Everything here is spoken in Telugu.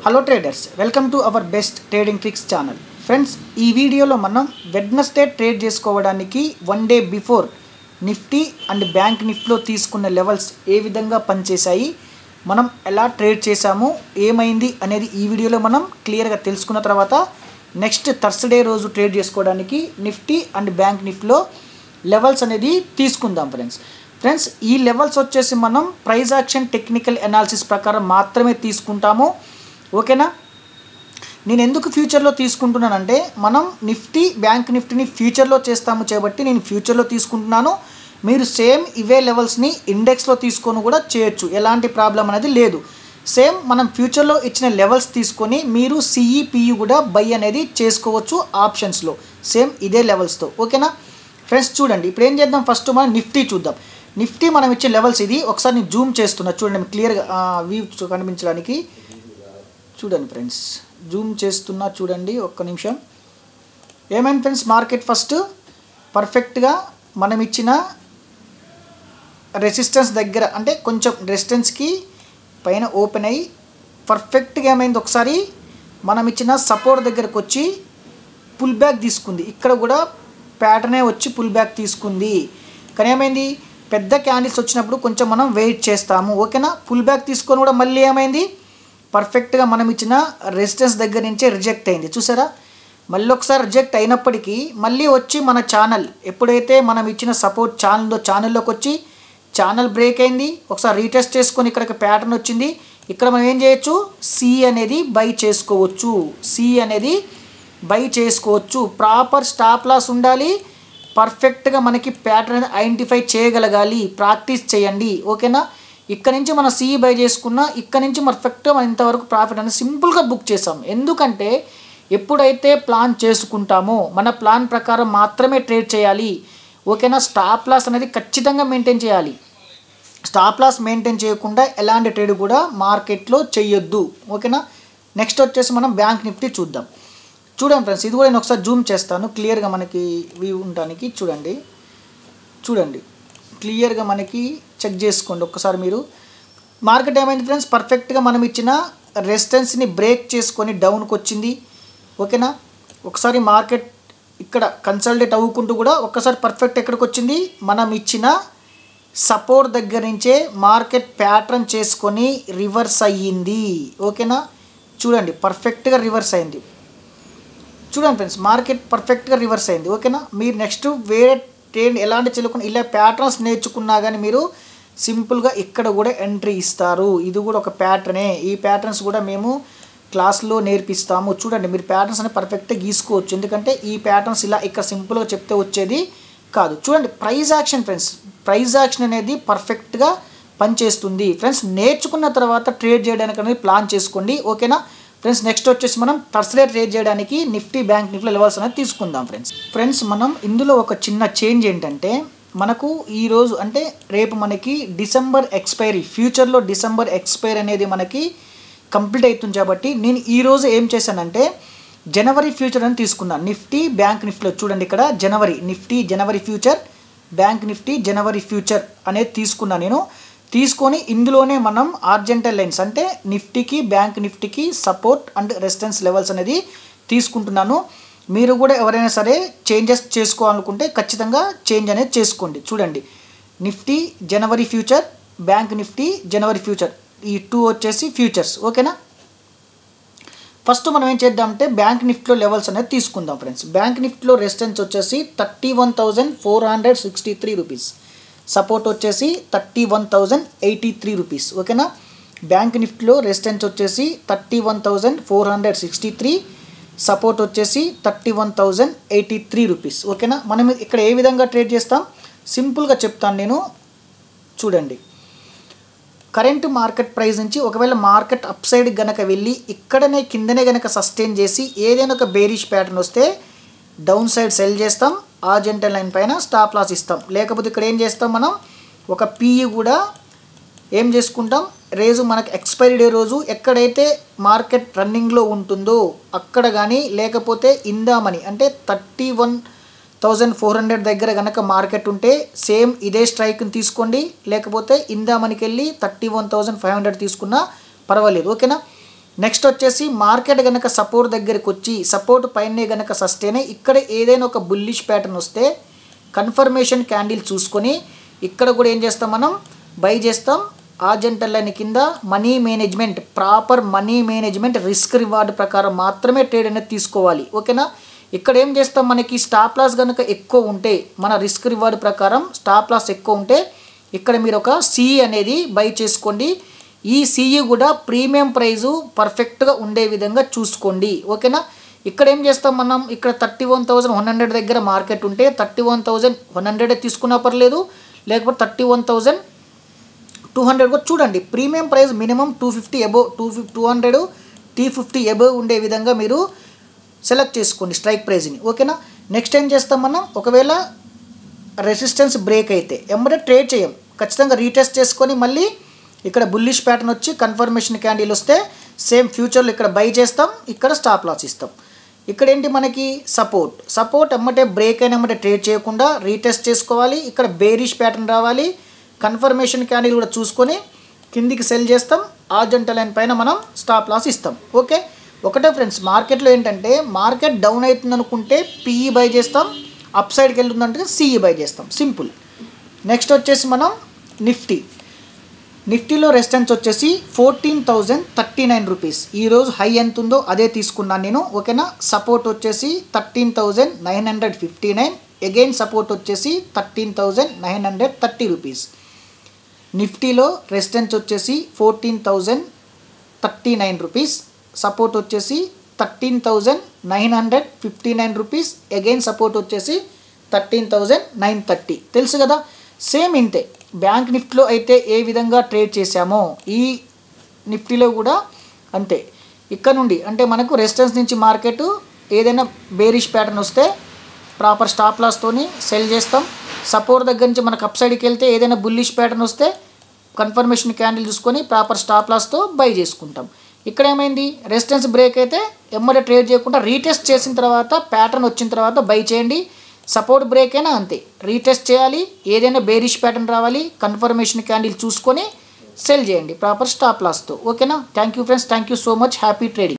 Hello traders, welcome to our best trading tricks channel. Friends, ఈ వీడియోలో మనం వెడ్నెస్డే ట్రేడ్ చేసుకోవడానికి 1 day before Nifty and bank నిఫ్టీలో తీసుకున్న లెవెల్స్ ఏ విధంగా పనిచేశాయి, మనం ఎలా ట్రేడ్ చేసాము, ఏమైంది అనేది ఈ వీడియోలో మనం క్లియర్గా తెలుసుకున్న తర్వాత నెక్స్ట్ థర్స్డే రోజు ట్రేడ్ చేసుకోవడానికి నిఫ్టీ అండ్ బ్యాంక్ నిఫ్టీలో లెవెల్స్ అనేది తీసుకుందాం. ఫ్రెండ్స్ ఈ లెవెల్స్ వచ్చేసి మనం ప్రైస్ యాక్షన్ టెక్నికల్ అనాలిసిస్ ప్రకారం మాత్రమే తీసుకుంటాము. ఓకేనా? నేను ఎందుకు ఫ్యూచర్లో తీసుకుంటున్నానంటే మనం నిఫ్టీ బ్యాంక్ నిఫ్టీని ఫ్యూచర్లో చేస్తాము కాబట్టి నేను ఫ్యూచర్లో తీసుకుంటున్నాను. మీరు సేమ్ ఇవే లెవెల్స్ని ఇండెక్స్లో తీసుకొని కూడా చేయొచ్చు, ఎలాంటి ప్రాబ్లం అనేది లేదు. సేమ్ మనం ఫ్యూచర్లో ఇచ్చిన లెవెల్స్ తీసుకొని మీరు సిఈపియు కూడా బై అనేది చేసుకోవచ్చు ఆప్షన్స్లో, సేమ్ ఇదే లెవెల్స్తో. ఓకేనా ఫ్రెండ్స్? చూడండి, ఇప్పుడు ఏం చేద్దాం, ఫస్ట్ మనం నిఫ్టీ చూద్దాం. నిఫ్టీ మనం ఇచ్చే లెవెల్స్ ఇది. ఒకసారి నేను జూమ్ చేస్తున్నా చూడండి, క్లియర్గా వ్యూ కనిపించడానికి. చూడండి ఫ్రెండ్స్, జూమ్ చేస్తున్నా చూడండి, ఒక్క నిమిషం. ఏమైంది ఫ్రెండ్స్, మార్కెట్ ఫస్ట్ పర్ఫెక్ట్గా మనం ఇచ్చిన రెసిస్టెన్స్ దగ్గర, అంటే కొంచెం రెసిస్టెన్స్కి పైన ఓపెన్ అయ్యి పర్ఫెక్ట్గా ఏమైంది, ఒకసారి మనం ఇచ్చిన సపోర్ట్ దగ్గరకు వచ్చి పుల్ బ్యాక్ తీసుకుంది. ఇక్కడ కూడా ప్యాటర్నే వచ్చి పుల్ బ్యాక్ తీసుకుంది. కానీ ఏమైంది, పెద్ద క్యాండిల్స్ వచ్చినప్పుడు కొంచెం మనం వెయిట్ చేస్తాము. ఓకేనా? పుల్ బ్యాక్ తీసుకొని కూడా మళ్ళీ ఏమైంది, పర్ఫెక్ట్గా మనం ఇచ్చిన రెసిస్టెన్స్ దగ్గర నుంచే రిజెక్ట్ అయింది. చూసారా? మళ్ళీ ఒకసారి రిజెక్ట్ అయినప్పటికీ మళ్ళీ వచ్చి మన ఛానల్, ఎప్పుడైతే మనం ఇచ్చిన సపోర్ట్ ఛానల్లోకి వచ్చి ఛానల్ బ్రేక్ అయింది, ఒకసారి రీటెస్ట్ చేసుకొని ఇక్కడికి ప్యాటర్న్ వచ్చింది. ఇక్కడ మనం ఏం చేయొచ్చు, సి అనేది బై చేసుకోవచ్చు. సి అనేది బై చేసుకోవచ్చు. ప్రాపర్ స్టాప్ లాస్ ఉండాలి, పర్ఫెక్ట్గా మనకి ప్యాటర్న్ ఐడెంటిఫై చేయగలగాలి. ప్రాక్టీస్ చేయండి. ఓకేనా? ఇక్కడ నుంచి మనం సిఈ బై చేసుకున్నా, ఇక్కడ నుంచి పర్ఫెక్ట్గా మనం ఇంతవరకు ప్రాఫిట్ అనేది సింపుల్గా బుక్ చేసాం. ఎందుకంటే ఎప్పుడైతే ప్లాన్ చేసుకుంటామో మన ప్లాన్ ప్రకారం మాత్రమే ట్రేడ్ చేయాలి. ఓకేనా? స్టాప్ లాస్ అనేది ఖచ్చితంగా మెయింటైన్ చేయాలి. స్టాప్ లాస్ మెయింటైన్ చేయకుండా ఎలాంటి ట్రేడ్ కూడా మార్కెట్లో చేయొద్దు. ఓకేనా? నెక్స్ట్ వచ్చేసి మనం బ్యాంక్ నిఫ్టీ చూద్దాం. చూడండి ఫ్రెండ్స్, ఇది కూడా నేను ఒకసారి జూమ్ చేస్తాను క్లియర్గా మనకి వ్యూ ఉండడానికి. చూడండి క్లియర్గా మనకి చెక్ చేసుకోండి ఒక్కసారి మీరు. మార్కెట్ ఏమైంది ఫ్రెండ్స్, పర్ఫెక్ట్గా మనం ఇచ్చిన రెసిస్టెన్స్ని బ్రేక్ చేసుకొని డౌన్కి వచ్చింది. ఓకేనా? ఒకసారి మార్కెట్ ఇక్కడ కన్సల్టేట్ అవ్వుకుంటూ కూడా ఒక్కసారి పర్ఫెక్ట్ ఎక్కడికి వచ్చింది, మనం ఇచ్చిన సపోర్ట్ దగ్గర నుంచే మార్కెట్ ప్యాటర్న్ చేసుకొని రివర్స్ అయ్యింది. ఓకేనా? చూడండి, పర్ఫెక్ట్గా రివర్స్ అయింది. చూడండి ఫ్రెండ్స్, మార్కెట్ పర్ఫెక్ట్గా రివర్స్ అయింది. ఓకేనా? మీరు నెక్స్ట్ వేరే ట్రేడ్ ఎలాంటి చెల్లుకుని ఇలా ప్యాటర్న్స్ నేర్చుకున్నా కానీ మీరు సింపుల్గా ఇక్కడ కూడా ఎంట్రీ ఇస్తారు. ఇది కూడా ఒక ప్యాటర్నే. ఈ ప్యాటర్న్స్ కూడా మేము క్లాస్లో నేర్పిస్తాము. చూడండి, మీరు ప్యాటర్న్స్ అనేది పర్ఫెక్ట్గా గీసుకోవచ్చు. ఎందుకంటే ఈ ప్యాటర్న్స్ ఇలా ఇక్కడ సింపుల్గా చెప్తే వచ్చేది కాదు. చూడండి, price action friends, price action అనేది పర్ఫెక్ట్గా పనిచేస్తుంది. ఫ్రెండ్స్ నేర్చుకున్న తర్వాత ట్రేడ్ చేయడానికి అనేది ప్లాన్ చేసుకోండి. ఓకేనా ఫ్రెండ్స్? నెక్స్ట్ వచ్చేసి మనం థర్స్డే ట్రేడ్ చేయడానికి నిఫ్టీ బ్యాంక్ నిఫ్టీ లెవెల్స్ అనేది తీసుకుందాం. ఫ్రెండ్స్ మనం ఇందులో ఒక చిన్న చేంజ్ ఏంటంటే, మనకు ఈరోజు అంటే రేపు మనకి డిసెంబర్ ఎక్స్పైరీ, ఫ్యూచర్లో డిసెంబర్ ఎక్స్పైరీ అనేది మనకి కంప్లీట్ అవుతుంది కాబట్టి నేను ఈరోజు ఏం చేశానంటే జనవరి ఫ్యూచర్ అని తీసుకున్నాను. నిఫ్టీ బ్యాంక్ నిఫ్టీలో చూడండి, ఇక్కడ Nifty January future, bank Nifty January future అనేది తీసుకున్నాను. నేను తీసుకొని ఇందులోనే మనం ఆర్జెంటల్ లైన్స్ అంటే నిఫ్టీకి బ్యాంక్ నిఫ్టీకి సపోర్ట్ అండ్ రెసిస్టెన్స్ లెవెల్స్ అనేది తీసుకుంటున్నాను. మీరు కూడా ఎవరైనా సరే చేంజెస్ చేసుకోవాలనుకుంటే ఖచ్చితంగా చేంజ్ అనేది చేసుకోండి. చూడండి, Nifty January future, bank Nifty January future, ఈ 2 వచ్చేసి ఫ్యూచర్స్. ఓకేనా? ఫస్ట్ మనం ఏం చేద్దామంటే బ్యాంక్ నిఫ్టీలో లెవెల్స్ అనేది తీసుకుందాం ఫ్రెండ్స్. బ్యాంక్ నిఫ్టీలో రెసిస్టెన్స్ వచ్చేసి 31,463 రూపీస్, సపోర్ట్ వచ్చేసి 31,083 రూపీస్. ఓకేనా? బ్యాంక్ నిఫ్టీలో రెసిస్టెన్స్ వచ్చేసి 31,463, సపోర్ట్ వచ్చేసి 31,083 రూపీస్. ఓకేనా? మనం ఇక్కడ ఏ విధంగా ట్రేడ్ చేస్తాం సింపుల్గా చెప్తాను నేను. చూడండి, కరెంట్ మార్కెట్ ప్రైస్ నుంచి ఒకవేళ మార్కెట్ అప్ సైడ్ కనుక వెళ్ళి ఇక్కడనే కిందనే కనుక సస్టైన్ చేసి ఏదైనా ఒక బేరిష్ ప్యాటర్న్ వస్తే డౌన్ సైడ్ సెల్ చేస్తాం, ఆర్జెంటల్ లైన్ పైన స్టాప్ లాస్ ఇస్తాం. లేకపోతే ఇక్కడ ఏం చేస్తాం, మనం ఒక పిఈ కూడా ఏం చేసుకుంటాం, రేజు మనకు ఎక్స్పైరీ డే రోజు ఎక్కడైతే మార్కెట్ రన్నింగ్లో ఉంటుందో అక్కడ కానీ, లేకపోతే ఇందామని అంటే 31,400 దగ్గర కనుక మార్కెట్ ఉంటే సేమ్ ఇదే స్ట్రైక్ని తీసుకోండి, లేకపోతే ఇందామనికి వెళ్ళి 31,500 తీసుకున్నా పర్వాలేదు. ఓకేనా? నెక్స్ట్ వచ్చేసి మార్కెట్ కనుక సపోర్ట్ దగ్గరికి వచ్చి సపోర్ట్ పైనే కనుక సస్టైన్ ఇక్కడ ఏదైనా ఒక బుల్లిష్ ప్యాటర్న్ వస్తే కన్ఫర్మేషన్ క్యాండిల్ చూసుకొని ఇక్కడ కూడా ఏం చేస్తాం, మనం బై చేస్తాం. హారిజాంటల్ లైన్ కింద money management, proper money management, risk reward ప్రకారం మాత్రమే ట్రేడ్ అనేది తీసుకోవాలి. ఓకేనా. ఇక్కడ ఏం చేస్తాం, మనకి స్టాప్ లాస్ కనుక ఎక్కువ ఉంటే మన రిస్క్ రివార్డ్ ప్రకారం స్టాప్ లాస్ ఎక్కువ ఉంటే ఇక్కడ మీరు ఒక సిఈ అనేది బై చేసుకోండి. ఈ సిఈ కూడా ప్రీమియం ప్రైజు పర్ఫెక్ట్గా ఉండే విధంగా చూసుకోండి. ఓకేనా. ఇక్కడ ఏం చేస్తాం, మనం ఇక్కడ 31,100 దగ్గర మార్కెట్ ఉంటే 31,100 తీసుకున్నా పర్లేదు, లేకపోతే 31,200 కూడా చూడండి. Premium price minimum 250 above 200 T50 above ఉండే విధంగా మీరు సెలెక్ట్ చేసుకోండి స్ట్రైక్ ప్రైజ్ని. ఓకేనా. నెక్స్ట్ ఏం చేస్తాం, మనం ఒకవేళ రెసిస్టెన్స్ బ్రేక్ అయితే ఎమ్మటే ట్రేడ్ చేయం, ఖచ్చితంగా రీటెస్ట్ చేసుకొని మళ్ళీ ఇక్కడ బుల్లిష్ ప్యాటర్న్ వచ్చి కన్ఫర్మేషన్ క్యాండిల్ వస్తే సేమ్ ఫ్యూచర్లో ఇక్కడ బై చేస్తాం, ఇక్కడ స్టాప్ లాస్ ఇస్తాం. ఇక్కడ ఏంటి, మనకి సపోర్ట్ ఎమ్మటే బ్రేక్ అయిన ఎమ్మటే ట్రేడ్ చేయకుండా రీటెస్ట్ చేసుకోవాలి. ఇక్కడ బేరిష్ ప్యాటర్న్ రావాలి, కన్ఫర్మేషన్ క్యాండిల్ కూడా చూసుకొని కిందికి సెల్ చేస్తాం. హారిజాంటల్ లైన్ పైన మనం స్టాప్ లాస్ ఇస్తాం. ఓకే. ఒకటే ఫ్రెండ్స్, మార్కెట్లో ఏంటంటే మార్కెట్ డౌన్ అవుతుంది అనుకుంటే పిఈ బై చేస్తాం, అప్ సైడ్కి వెళ్తుందంటే సిఈ బై చేస్తాం, సింపుల్. నెక్స్ట్ వచ్చేసి మనం నిఫ్టీలో రెసిస్టెన్స్ వచ్చేసి 14,039 రూపీస్. ఈరోజు హై ఎంత ఉందో అదే తీసుకున్నాను నేను. ఓకేనా. సపోర్ట్ వచ్చేసి 13,959, అగైన్ సపోర్ట్ వచ్చేసి 13,930 రూపీస్. నిఫ్టీలో రెసిస్టెన్స్ వచ్చేసి 14,039 రూపీస్, సపోర్ట్ వచ్చేసి 13,959 రూపీస్, అగైన్ సపోర్ట్ వచ్చేసి 13,930. తెలుసు కదా. సేమ్ ఇంతే బ్యాంక్ నిఫ్టీలో అయితే ఏ విధంగా ట్రేడ్ చేశామో ఈ నిఫ్టీలో కూడా అంతే. ఇక్కడ నుండి అంటే మనకు రెసిస్టెన్స్ నుంచి మార్కెట్ ఏదైనా బేరిష్ ప్యాటర్న్ వస్తే ప్రాపర్ స్టాప్ లాస్తోని సెల్ చేస్తాం. సపోర్ట్ దగ్గర నుంచి మనకు అప్ సైడ్కి వెళ్తే ఏదైనా బుల్లిష్ ప్యాటర్న్ వస్తే కన్ఫర్మేషన్ క్యాండిల్ చూసుకొని ప్రాపర్ స్టాప్ లాస్తో బై చేసుకుంటాం. ఇక్కడ ఏమైంది, రెసిస్టెన్స్ బ్రేక్ అయితే ఎమ్మడే ట్రేడ్ చేయకుండా రీటెస్ట్ చేసిన తర్వాత ప్యాటర్న్ వచ్చిన తర్వాత బై చేయండి. సపోర్ట్ బ్రేక్ అయినా అంతే, రీటెస్ట్ చేయాలి, ఏదైనా బేరిష్ ప్యాటర్న్ రావాలి, కన్ఫర్మేషన్ క్యాండిల్ చూసుకొని సెల్ చేయండి ప్రాపర్ స్టాప్ లాస్తో. ఓకేనా. Thank you friends, thank you so much, happy trading.